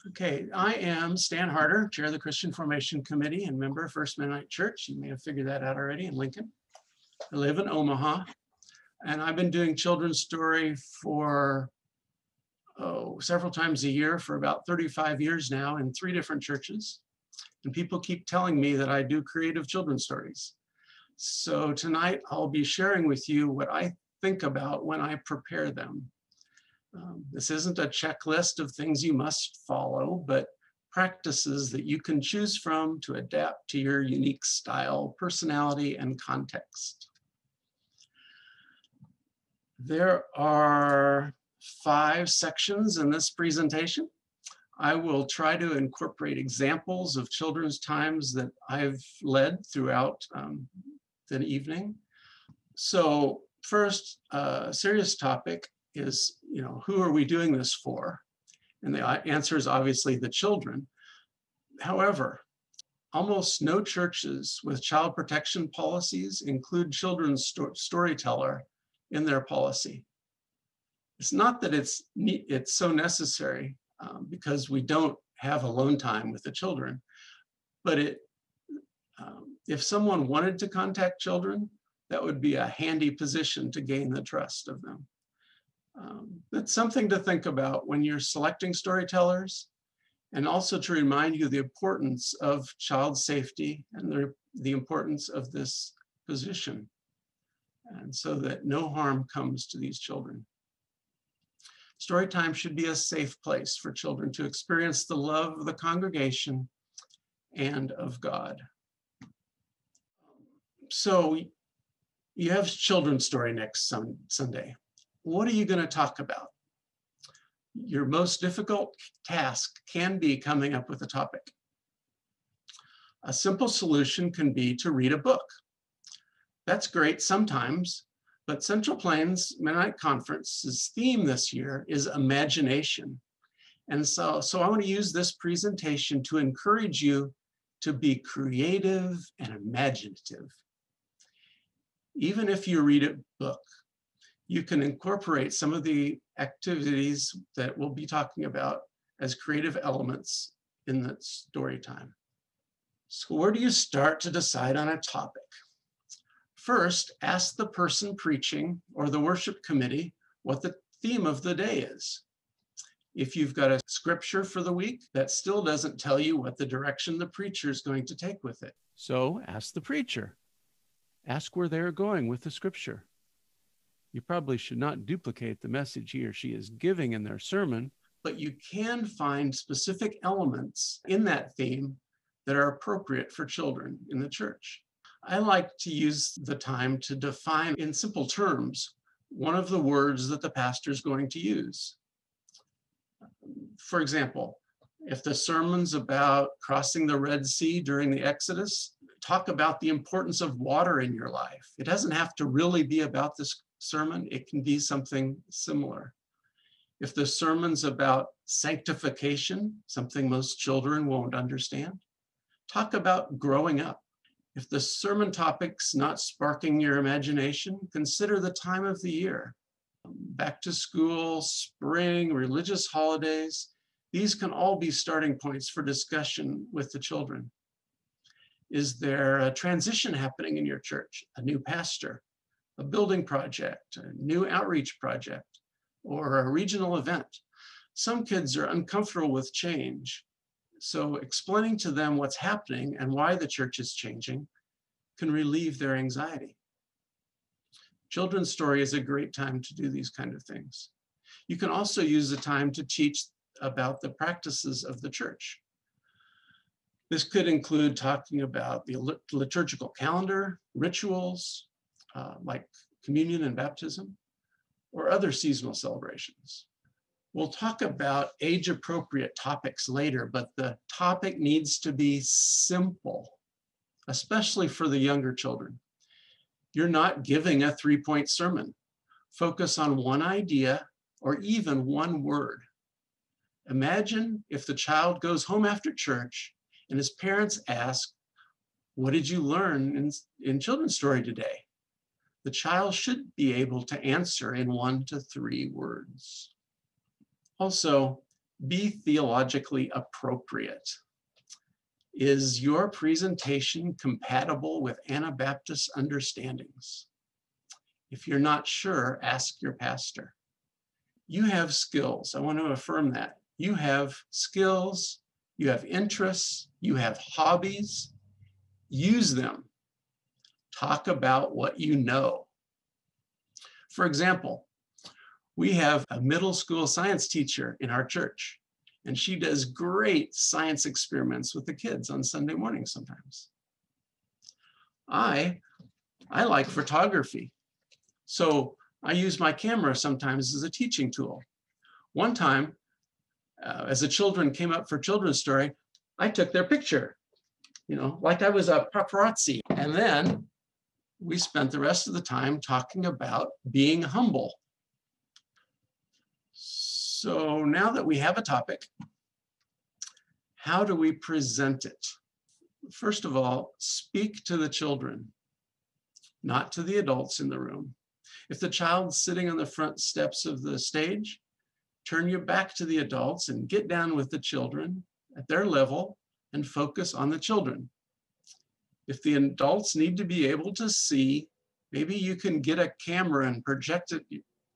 Okay, I am Stan Harder, Chair of the Christian Formation Committee and member of First Mennonite Church. You may have figured that out already in Lincoln. I live in Omaha, and I've been doing children's story for several times a year for about 35 years now in 3 different churches. And people keep telling me that I do creative children's stories. So tonight I'll be sharing with you what I think about when I prepare them. This isn't a checklist of things you must follow, but practices that you can choose from to adapt to your unique style, personality, and context. There are 5 sections in this presentation. I will try to incorporate examples of children's times that I've led throughout the evening. So first, serious topic is, who are we doing this for? And the answer is obviously the children. However, almost no churches with child protection policies include children's storyteller in their policy. It's not that it's so necessary because we don't have alone time with the children, but if someone wanted to contact children, that would be a handy position to gain the trust of them. That's something to think about when you're selecting storytellers, and also to remind you the importance of child safety and the importance of this position, and so that no harm comes to these children. Storytime should be a safe place for children to experience the love of the congregation and of God. So you have children's story next Sunday. What are you going to talk about? Your most difficult task can be coming up with a topic. A simple solution can be to read a book. That's great sometimes, but Central Plains Mennonite Conference's theme this year is imagination. And so I want to use this presentation to encourage you to be creative and imaginative. Even if you read a book, you can incorporate some of the activities that we'll be talking about as creative elements in the story time. So where do you start to decide on a topic? First, ask the person preaching or the worship committee what the theme of the day is. If you've got a scripture for the week, that still doesn't tell you what the direction the preacher is going to take with it. So ask the preacher. Ask where they're going with the scripture. You probably should not duplicate the message he or she is giving in their sermon, but you can find specific elements in that theme that are appropriate for children in the church. I like to use the time to define in simple terms one of the words that the pastor is going to use. For example, if the sermon's about crossing the Red Sea during the Exodus, talk about the importance of water in your life. It doesn't have to really be about this sermon. It can be something similar. If the sermon's about sanctification, something most children won't understand, talk about growing up. If the sermon topic's not sparking your imagination, consider the time of the year. Back to school, spring, religious holidays, these can all be starting points for discussion with the children. Is there a transition happening in your church? A new pastor, a building project, a new outreach project, or a regional event? Some kids are uncomfortable with change, so explaining to them what's happening and why the church is changing can relieve their anxiety. Children's story is a great time to do these kind of things. You can also use the time to teach about the practices of the church. This could include talking about the liturgical calendar, rituals, like communion and baptism, or other seasonal celebrations. We'll talk about age-appropriate topics later, but the topic needs to be simple, especially for the younger children. You're not giving a 3-point sermon. Focus on one idea or even one word. Imagine if the child goes home after church and his parents ask, "What did you learn in children's story today?" The child should be able to answer in 1 to 3 words. Also, Be theologically appropriate. Is your presentation compatible with Anabaptist understandings? If you're not sure, ask your pastor. You have skills. I want to affirm that. You have skills, you have interests, you have hobbies. Use them. Talk about what you know. For example, we have a middle school science teacher in our church, and she does great science experiments with the kids on Sunday morning sometimes. I like photography, so I use my camera sometimes as a teaching tool. One time, as the children came up for children's story, I took their picture, like I was a paparazzi. And then we spent the rest of the time talking about being humble. So now that we have a topic, how do we present it? First of all, speak to the children, not to the adults in the room. If the child's sitting on the front steps of the stage, turn your back to the adults and get down with the children at their level and focus on the children. If the adults need to be able to see, maybe you can get a camera and project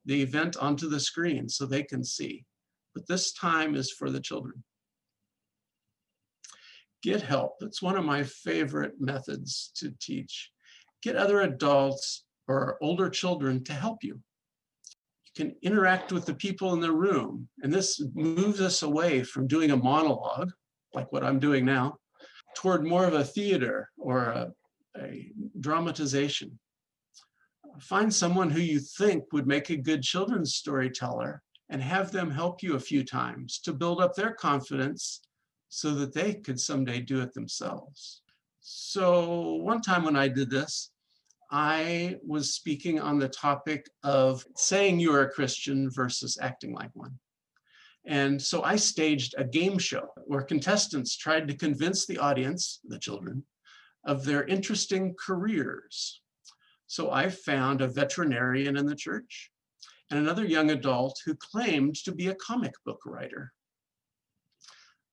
the event onto the screen so they can see. But this time is for the children. Get help. It's one of my favorite methods to teach. Get other adults or older children to help you. You can interact with the people in the room, and this moves us away from doing a monologue, like what I'm doing now, toward more of a theater or a dramatization. Find someone who you think would make a good children's storyteller and have them help you a few times to build up their confidence so that they could someday do it themselves. So one time when I did this, I was speaking on the topic of saying you are a Christian versus acting like one. And so I staged a game show where contestants tried to convince the audience, the children, of their interesting careers. So I found a veterinarian in the church and another young adult who claimed to be a comic book writer.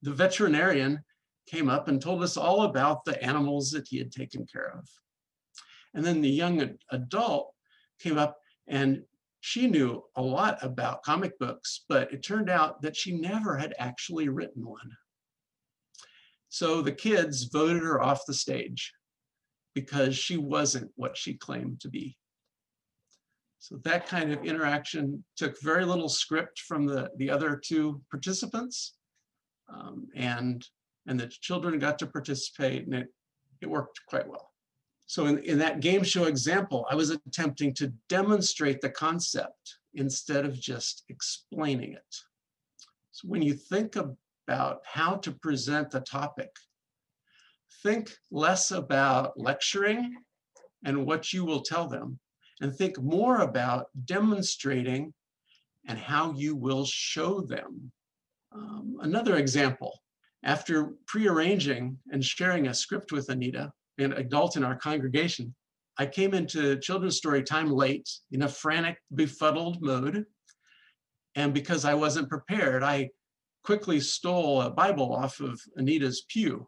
The veterinarian came up and told us all about the animals that he had taken care of. And then the young adult came up and she knew a lot about comic books, but it turned out that she never had actually written one. So the kids voted her off the stage because she wasn't what she claimed to be. So that kind of interaction took very little script from the other two participants, and the children got to participate, and it worked quite well. So in that game show example, I was attempting to demonstrate the concept instead of just explaining it. So when you think about how to present the topic, think less about lecturing and what you will tell them, and think more about demonstrating and how you will show them. Another example, after pre-arranging and sharing a script with Anita, an adult in our congregation, I came into children's story time late in a frantic, befuddled mood. And because I wasn't prepared, I quickly stole a Bible off of Anita's pew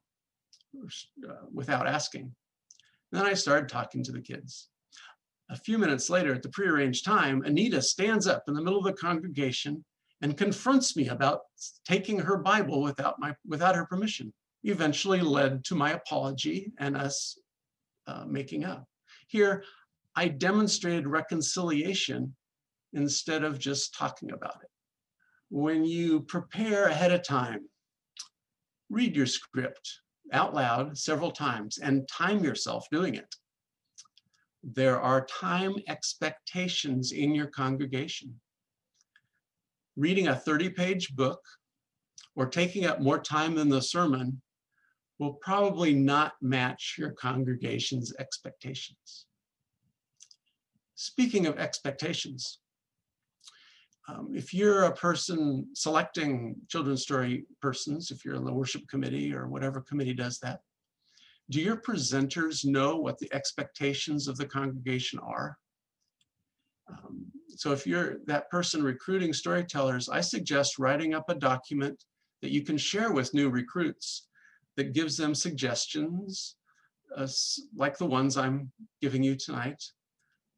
without asking. And then I started talking to the kids. A few minutes later, at the prearranged time, Anita stands up in the middle of the congregation and confronts me about taking her Bible without her permission. Eventually led to my apology and us making up. Here, I demonstrated reconciliation instead of just talking about it. When you prepare ahead of time, read your script out loud several times and time yourself doing it. There are time expectations in your congregation. Reading a 30-page book or taking up more time than the sermon will probably not match your congregation's expectations. Speaking of expectations, if you're a person selecting children's story persons, if you're in the worship committee or whatever committee does that, do your presenters know what the expectations of the congregation are? So if you're that person recruiting storytellers, I suggest writing up a document that you can share with new recruits that gives them suggestions, like the ones I'm giving you tonight.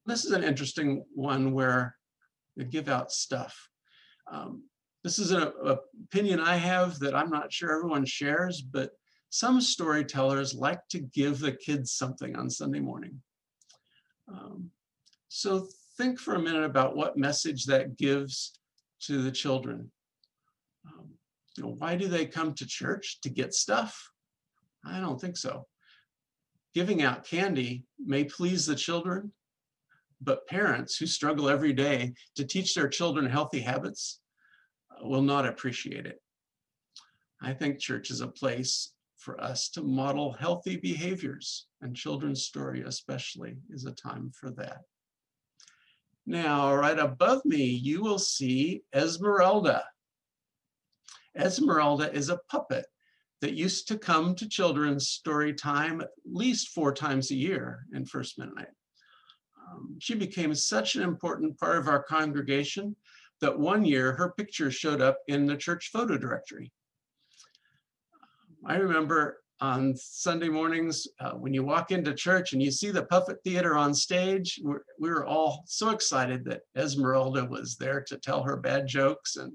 This is an interesting one where they give out stuff. This is an opinion I have that I'm not sure everyone shares, but some storytellers like to give the kids something on Sunday morning. So think for a minute about what message that gives to the children. Why do they come to church? To get stuff? I don't think so. Giving out candy may please the children, but parents who struggle every day to teach their children healthy habits will not appreciate it. I think church is a place for us to model healthy behaviors, and children's story especially is a time for that. Now, right above me, you will see Esmeralda. Esmeralda is a puppet that used to come to children's story time at least 4 times a year in First Mennonite. She became such an important part of our congregation that one year her picture showed up in the church photo directory. I remember on Sunday mornings when you walk into church and you see the puppet theater on stage, we were all so excited that Esmeralda was there to tell her bad jokes and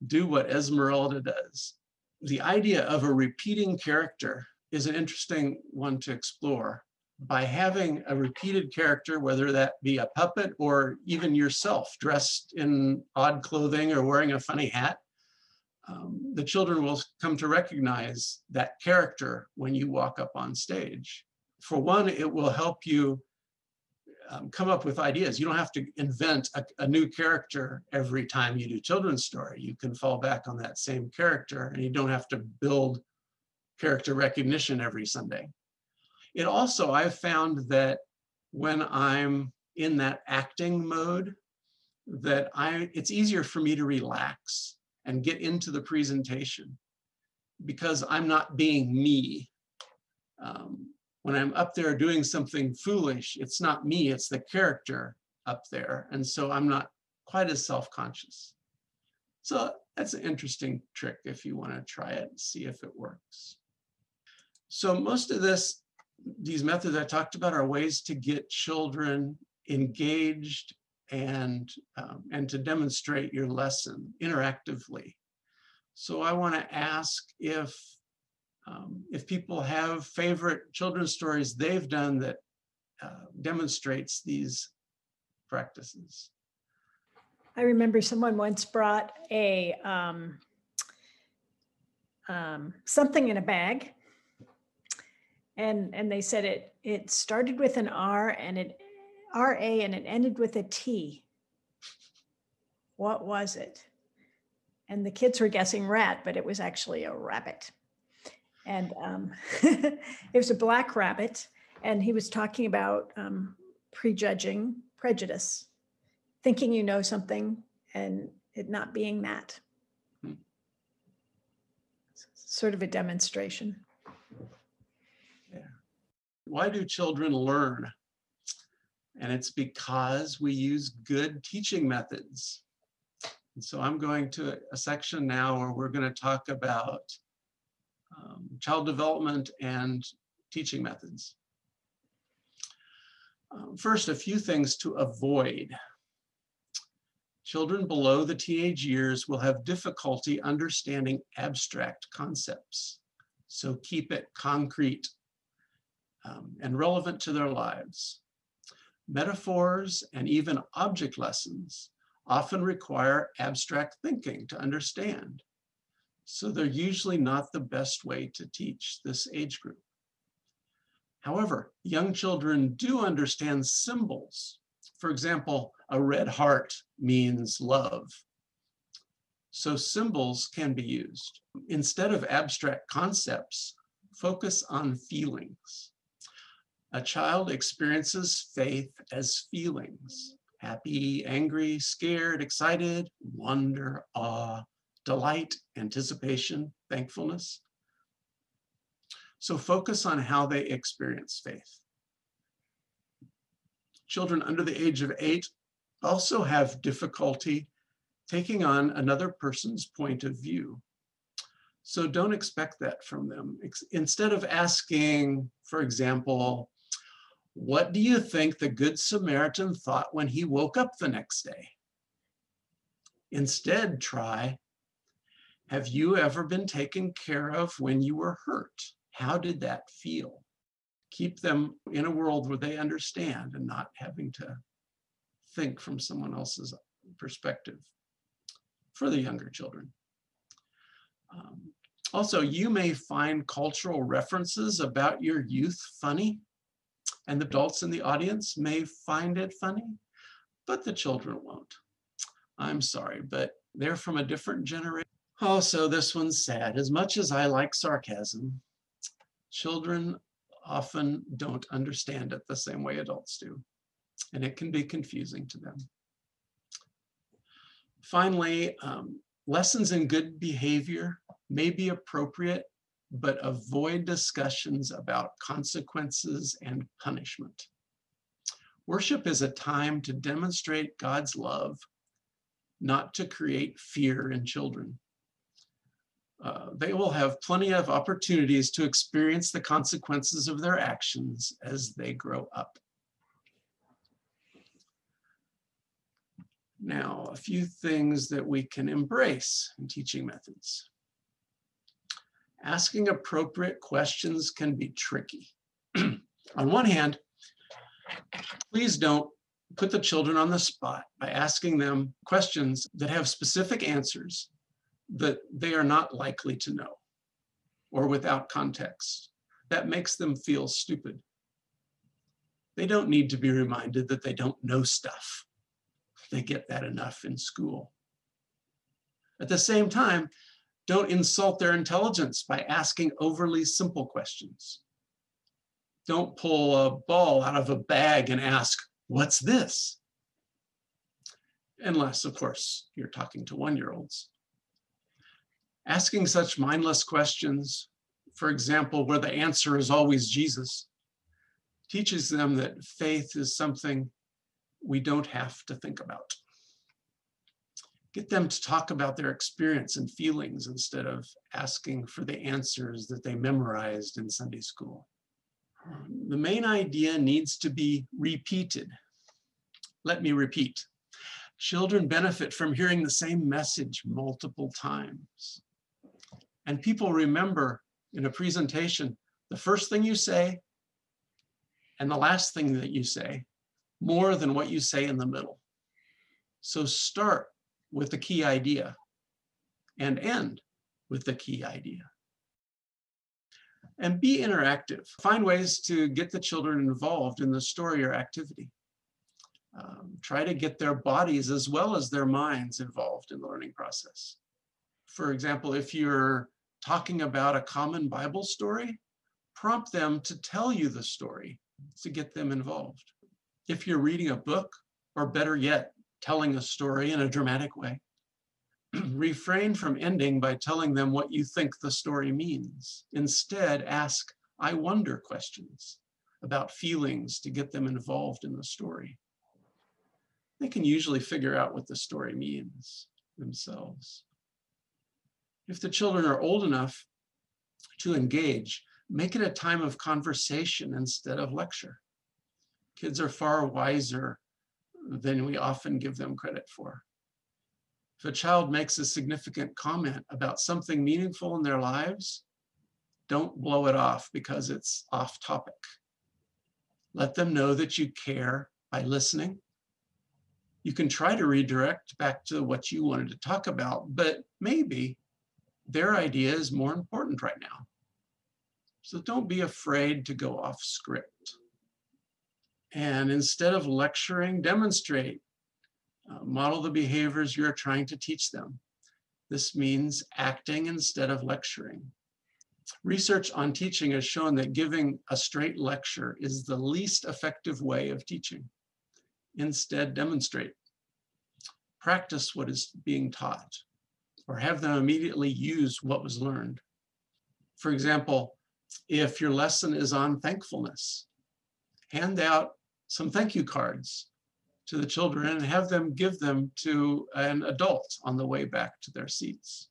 do what Esmeralda does. The idea of a repeating character is an interesting one to explore. By having a repeated character, whether that be a puppet or even yourself dressed in odd clothing or wearing a funny hat, the children will come to recognize that character when you walk up on stage. For one, it will help you come up with ideas. You don't have to invent a new character every time you do children's story. You can fall back on that same character, and you don't have to build character recognition every Sunday. It also, I've found that when I'm in that acting mode, that it's easier for me to relax and get into the presentation because I'm not being me. When I'm up there doing something foolish, it's not me, it's the character up there. And so I'm not quite as self-conscious. So that's an interesting trick if you want to try it and see if it works. So most of these methods I talked about are ways to get children engaged and to demonstrate your lesson interactively. So I want to ask if people have favorite children's stories they've done that demonstrates these practices. I remember someone once brought a something in a bag, and they said it started with an R and it R-A and it ended with a T. What was it? And the kids were guessing rat, but it was actually a rabbit. And it was a black rabbit. And he was talking about prejudging prejudice, thinking you know something and it not being that. Sort of a demonstration. Yeah. Why do children learn? And it's because we use good teaching methods. And so I'm going to a section now where we're going to talk about child development and teaching methods. First, a few things to avoid. Children below the teenage years will have difficulty understanding abstract concepts. So keep it concrete and relevant to their lives. Metaphors and even object lessons often require abstract thinking to understand. So they're usually not the best way to teach this age group. However, young children do understand symbols. For example, a red heart means love. So symbols can be used. Instead of abstract concepts, focus on feelings. A child experiences faith as feelings: happy, angry, scared, excited, wonder, awe, delight, anticipation, thankfulness. So focus on how they experience faith. Children under the age of 8 also have difficulty taking on another person's point of view. So don't expect that from them. Instead of asking, for example, what do you think the Good Samaritan thought when he woke up the next day? Instead, try, have you ever been taken care of when you were hurt? How did that feel? Keep them in a world where they understand and not having to think from someone else's perspective for the younger children. Also, you may find cultural references about your youth funny, and the adults in the audience may find it funny, but the children won't. I'm sorry, but they're from a different generation. Also, this one's sad. As much as I like sarcasm, children often don't understand it the same way adults do, and it can be confusing to them. Finally, lessons in good behavior may be appropriate, but avoid discussions about consequences and punishment. Worship is a time to demonstrate God's love, not to create fear in children. They will have plenty of opportunities to experience the consequences of their actions as they grow up. Now, a few things that we can embrace in teaching methods. Asking appropriate questions can be tricky. On one hand, please don't put the children on the spot by asking them questions that have specific answers that they are not likely to know or without context. That makes them feel stupid. They don't need to be reminded that they don't know stuff. They get that enough in school. At the same time, don't insult their intelligence by asking overly simple questions. Don't pull a ball out of a bag and ask, "What's this?" Unless, of course, you're talking to 1-year-olds. Asking such mindless questions, for example, where the answer is always Jesus, teaches them that faith is something we don't have to think about. Get them to talk about their experience and feelings instead of asking for the answers that they memorized in Sunday school. The main idea needs to be repeated. Let me repeat. Children benefit from hearing the same message multiple times. And people remember in a presentation, the first thing you say and the last thing that you say more than what you say in the middle. So start with the key idea and end with the key idea. And be interactive. Find ways to get the children involved in the story or activity. Try to get their bodies as well as their minds involved in the learning process. For example, if you're talking about a common Bible story, prompt them to tell you the story to get them involved. If you're reading a book, or better yet, telling a story in a dramatic way, refrain from ending by telling them what you think the story means. Instead, ask "I wonder" questions about feelings to get them involved in the story. They can usually figure out what the story means themselves. If the children are old enough to engage, make it a time of conversation instead of lecture. Kids are far wiser than we often give them credit for. If a child makes a significant comment about something meaningful in their lives, don't blow it off because it's off topic. Let them know that you care by listening. You can try to redirect back to what you wanted to talk about, but maybe their idea is more important right now. So don't be afraid to go off script. And instead of lecturing, demonstrate. Model the behaviors you're trying to teach them. This means acting instead of lecturing. Research on teaching has shown that giving a straight lecture is the least effective way of teaching. Instead, demonstrate. Practice what is being taught, or have them immediately use what was learned. For example, if your lesson is on thankfulness, hand out some thank you cards to the children and have them give them to an adult on the way back to their seats.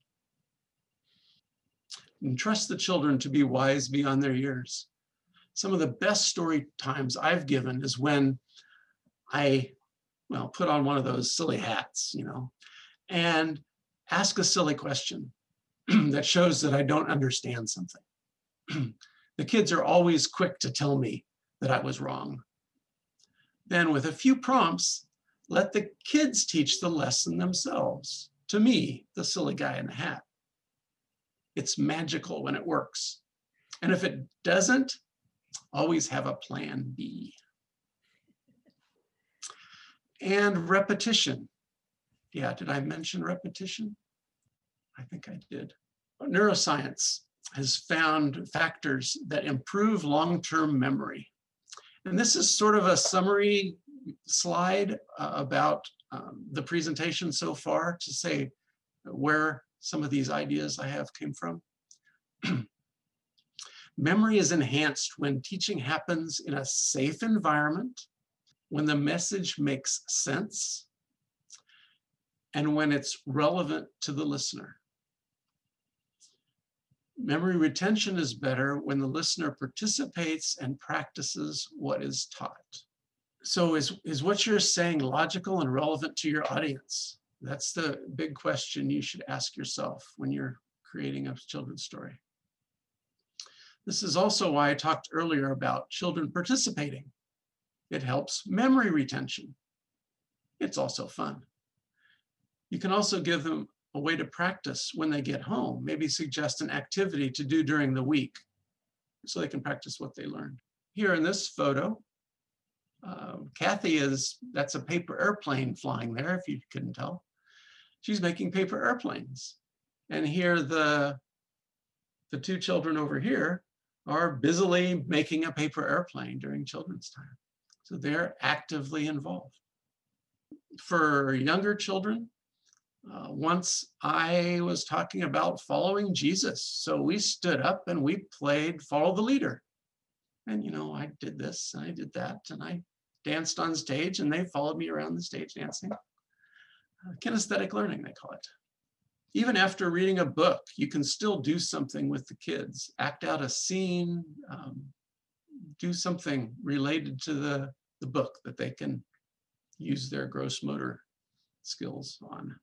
And trust the children to be wise beyond their years. Some of the best story times I've given is when I, put on one of those silly hats, and ask a silly question that shows that I don't understand something. The kids are always quick to tell me that I was wrong. Then with a few prompts, let the kids teach the lesson themselves to me, the silly guy in the hat. It's magical when it works. And if it doesn't, always have a plan B. And repetition. Yeah, did I mention repetition? I think I did. Neuroscience has found factors that improve long-term memory. And this is sort of a summary slide about the presentation so far to say where some of these ideas I have came from. Memory is enhanced when teaching happens in a safe environment, when the message makes sense, and when it's relevant to the listener. Memory retention is better when the listener participates and practices what is taught. So is what you're saying logical and relevant to your audience? That's the big question you should ask yourself when you're creating a children's story. This is also why I talked earlier about children participating. It helps memory retention. It's also fun. You can also give them a way to practice when they get home, maybe suggest an activity to do during the week so they can practice what they learned. Here in this photo, Kathy that's a paper airplane flying there, if you couldn't tell. She's making paper airplanes. And here the two children over here are busily making a paper airplane during children's time. So they're actively involved. For younger children, once I was talking about following Jesus. So we stood up and we played Follow the Leader. And, I did this and I did that and I danced on stage and they followed me around the stage dancing. Kinesthetic learning, they call it. Even after reading a book, you can still do something with the kids, act out a scene, do something related to the book that they can use their gross motor skills on.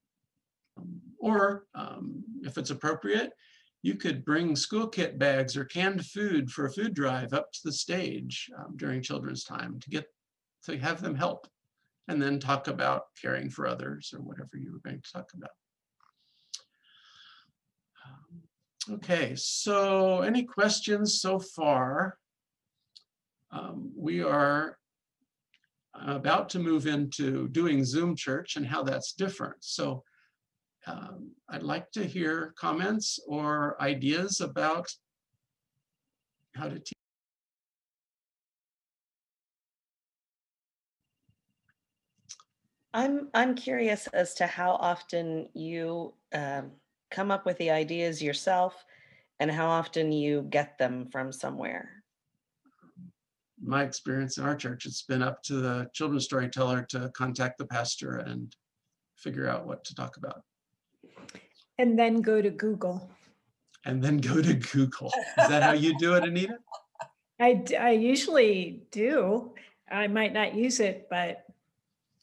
Or if it's appropriate, you could bring school kit bags or canned food for a food drive up to the stage during children's time to have them help, and then talk about caring for others or whatever you were going to talk about. Okay, so any questions so far? We are about to move into doing Zoom church and how that's different. So I'd like to hear comments or ideas about how to teach. I'm curious as to how often you come up with the ideas yourself and how often you get them from somewhere. My experience in our church, it's been up to the children's storyteller to contact the pastor and figure out what to talk about. And then go to Google. And then go to Google. Is that how you do it, Anita? I usually do. I might not use it, but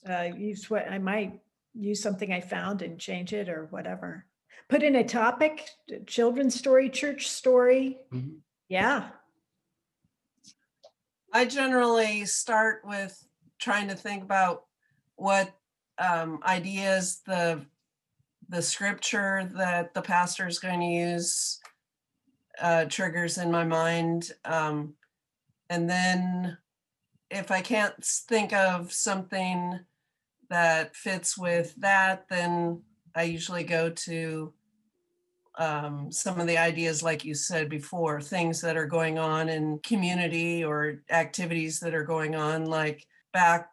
I might use something I found and change it or whatever. Put in a topic, children's story, church story. Mm-hmm. Yeah. I generally start with trying to think about what ideas the scripture that the pastor is going to use triggers in my mind. And then if I can't think of something that fits with that, then I usually go to some of the ideas, like you said before, things that are going on in community or activities that are going on, like back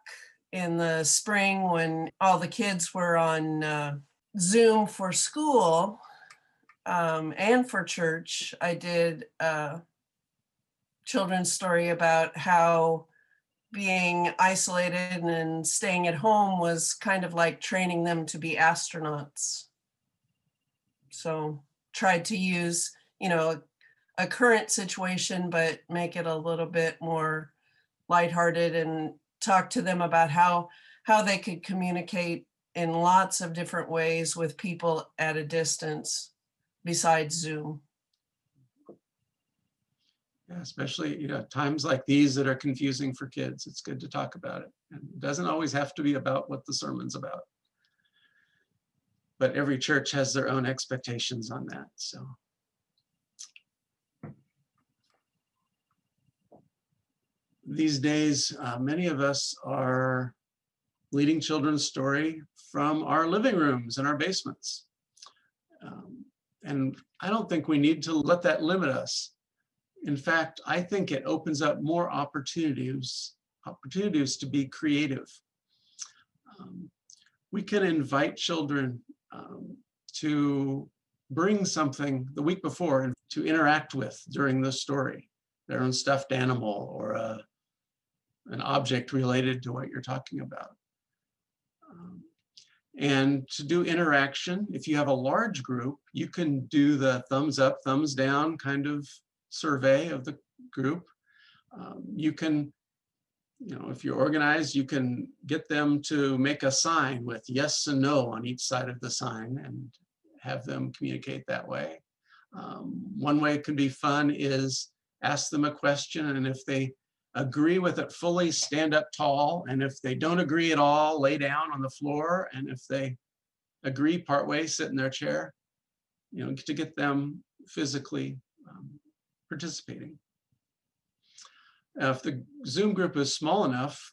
in the spring when all the kids were on Zoom for school and for church. I did a children's story about how being isolated and staying at home was kind of like training them to be astronauts. So tried to use, a current situation, but make it a little bit more lighthearted and talk to them about how they could communicate in lots of different ways with people at a distance besides Zoom. Yeah, especially, times like these that are confusing for kids. It's good to talk about it. And it doesn't always have to be about what the sermon's about. But every church has their own expectations on that. So. These days, many of us are leading children's story from our living rooms and our basements. And I don't think we need to let that limit us. In fact, I think it opens up more opportunities to be creative. We can invite children to bring something the week before and to interact with during the story, their own stuffed animal or an object related to what you're talking about. And to do interaction, if you have a large group, you can do the thumbs up, thumbs down kind of survey of the group. You can, if you're organized, you can get them to make a sign with yes and no on each side of the sign and have them communicate that way. One way it can be fun is ask them a question, and if they agree with it fully, stand up tall, and if they don't agree at all, lay down on the floor, and if they agree partway, sit in their chair, to get them physically participating. If the Zoom group is small enough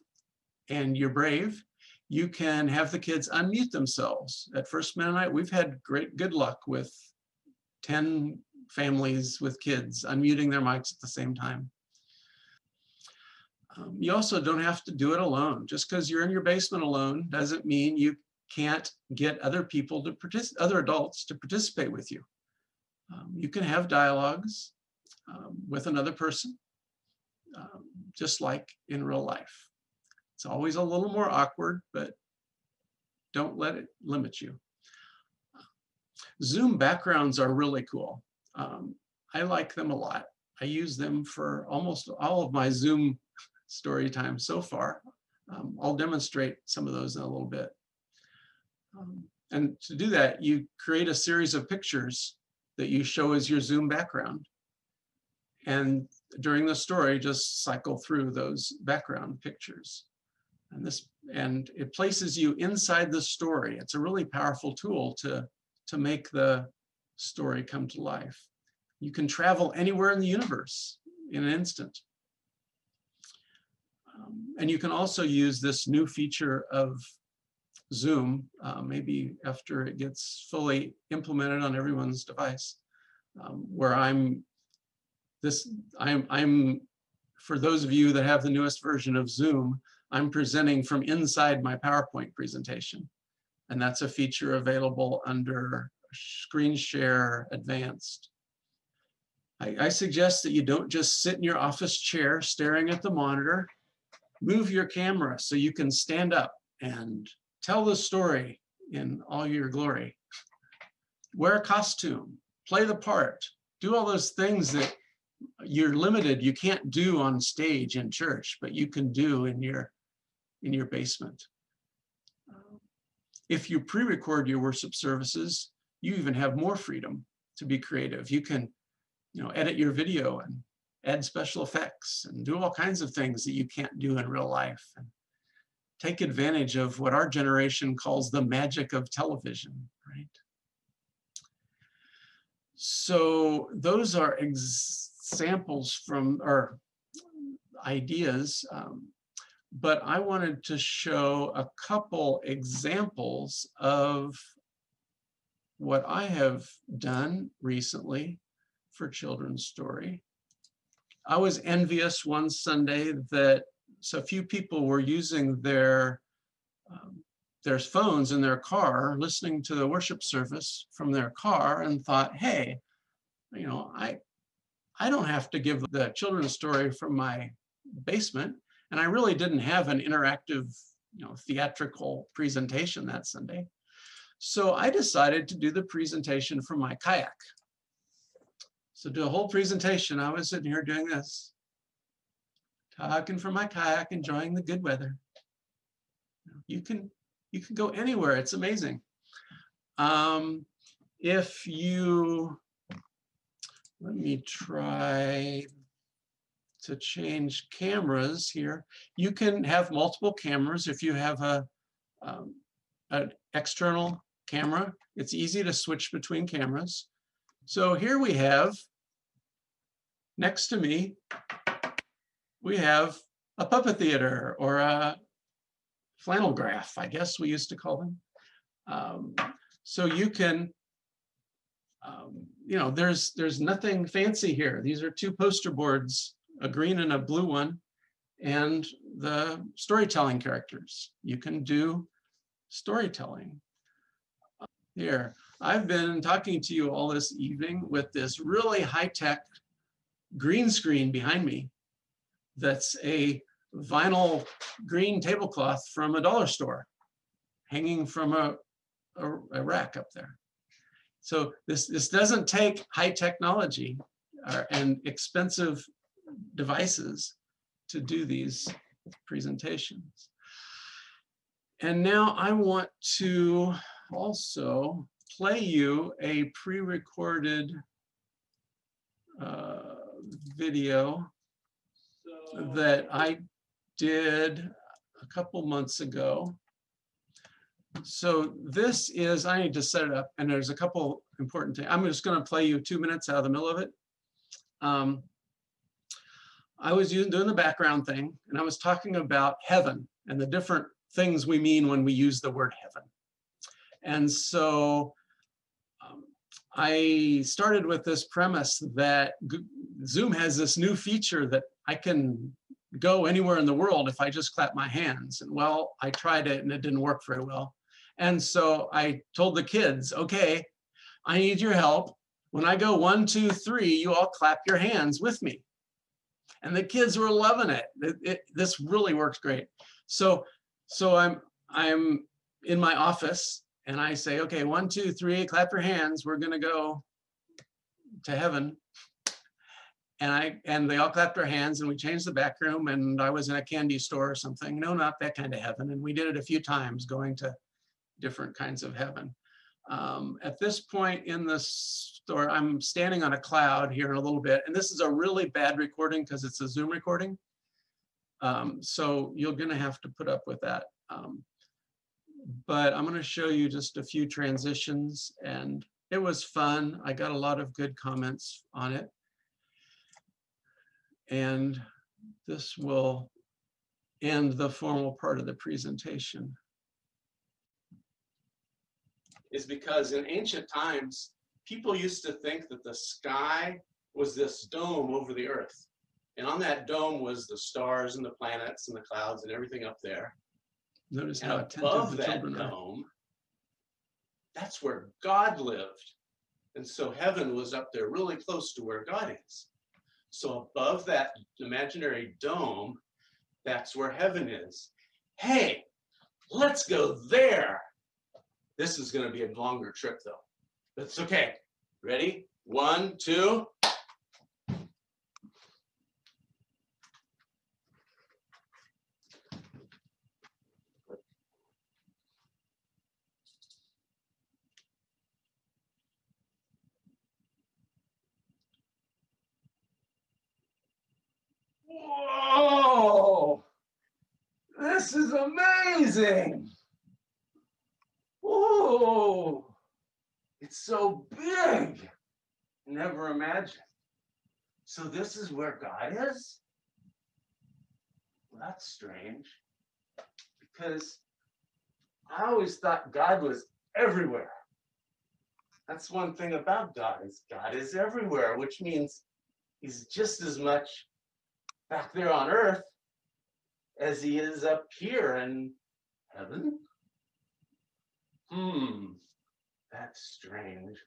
and you're brave, you can have the kids unmute themselves. At First Mennonite, we've had good luck with 10 families with kids unmuting their mics at the same time. You also don't have to do it alone. Just because you're in your basement alone doesn't mean you can't get other people to other adults to participate with you. You can have dialogues with another person, just like in real life. It's always a little more awkward, but don't let it limit you. Zoom backgrounds are really cool. I like them a lot. I use them for almost all of my Zoom story time so far. I'll demonstrate some of those in a little bit. And to do that, you create a series of pictures that you show as your Zoom background. And during the story, just cycle through those background pictures. And it places you inside the story. It's a really powerful tool to make the story come to life. You can travel anywhere in the universe in an instant. And you can also use this new feature of Zoom, maybe after it gets fully implemented on everyone's device, where I'm, for those of you that have the newest version of Zoom, I'm presenting from inside my PowerPoint presentation. And that's a feature available under Screen Share Advanced. I suggest that you don't just sit in your office chair staring at the monitor. Move your camera so you can stand up and tell the story in all your glory. Wear a costume, play the part, do all those things that you're limited, you can't do on stage in church, but you can do in your basement. If you pre-record your worship services, you even have more freedom to be creative. You can, edit your video and add special effects and do all kinds of things that you can't do in real life. And take advantage of what our generation calls the magic of television, right? So those are examples from, or ideas, but I wanted to show a couple examples of what I have done recently for Children's Story. I was envious one Sunday that so few people were using their phones in their car, listening to the worship service from their car, and thought, hey, I don't have to give the children's story from my basement. And I really didn't have an interactive, theatrical presentation that Sunday. So I decided to do the presentation from my kayak. So do a whole presentation. I was sitting here doing this, talking from my kayak, enjoying the good weather. You can go anywhere. It's amazing. If you, let me try to change cameras here. You can have multiple cameras if you have an external camera. It's easy to switch between cameras. So here we have, next to me, we have a puppet theater, or a flannel graph, I guess we used to call them. So you can, there's nothing fancy here. These are two poster boards, a green and a blue one, and the storytelling characters. You can do storytelling. Here, I've been talking to you all this evening with this really high-tech green screen behind me. That's a vinyl green tablecloth from a dollar store, hanging from a rack up there. So this doesn't take high technology and expensive devices to do these presentations. And now I want to also play you a pre-recorded video that I did a couple months ago. So this is, I need to set it up, and there's a couple important things. I'm just going to play you 2 minutes out of the middle of it. I was doing the background thing, and I was talking about heaven and the different things we mean when we use the word heaven. And so I started with this premise that Zoom has this new feature that I can go anywhere in the world if I just clap my hands. And well, I tried it and it didn't work very well. And so I told the kids, okay, I need your help. When I go 1, 2, 3, you all clap your hands with me. And the kids were loving it. This really works great. So I'm in my office and I say, okay, 1, 2, 3, clap your hands. We're gonna go to heaven. And they all clapped their hands, and we changed the back room, and I was in a candy store or something. No, not that kind of heaven. And we did it a few times, going to different kinds of heaven. At this point in the store, I'm standing on a cloud here in a little bit, and this is a really bad recording because it's a Zoom recording. So you're gonna have to put up with that. But I'm gonna show you just a few transitions, and it was fun. I got a lot of good comments on it. And this will end the formal part of the presentation. Is because in ancient times, people used to think that the sky was this dome over the earth. And on that dome was the stars and the planets and the clouds and everything up there. Notice how attentive the children are. Dome, that's where God lived. And so heaven was up there really close to where God is. So above that imaginary dome, that's where heaven is. Hey, let's go there. This is going to be a longer trip though. That's okay. Ready? 1, 2. Whoa! This is amazing! Whoa! It's so big! Never imagined. So this is where God is? Well, that's strange. Because I always thought God was everywhere. That's one thing about God is everywhere, which means he's just as much back there on earth as he is up here in heaven. That's strange.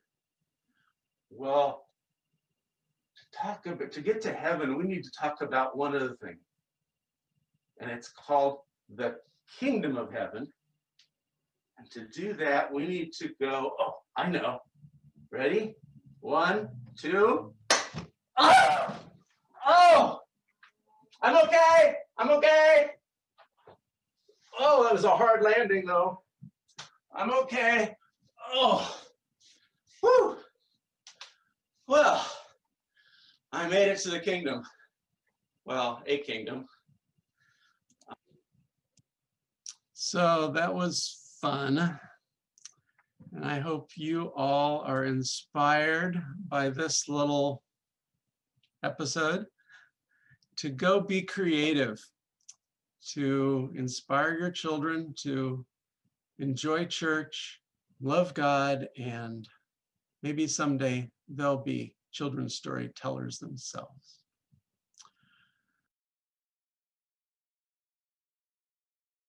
Well, to get to heaven, we need to talk about one other thing. and it's called The Kingdom of Heaven. And to do that, we need to go, oh, I know. Ready? 1, 2. Oh! Oh! I'm okay. I'm okay. Oh, that was a hard landing, though. I'm okay. Oh. Whew. Well, I made it to the kingdom. Well, a kingdom. So that was fun. And I hope you all are inspired by this little episode to go be creative, to inspire your children to enjoy church, love God, and maybe someday they'll be children's storytellers themselves.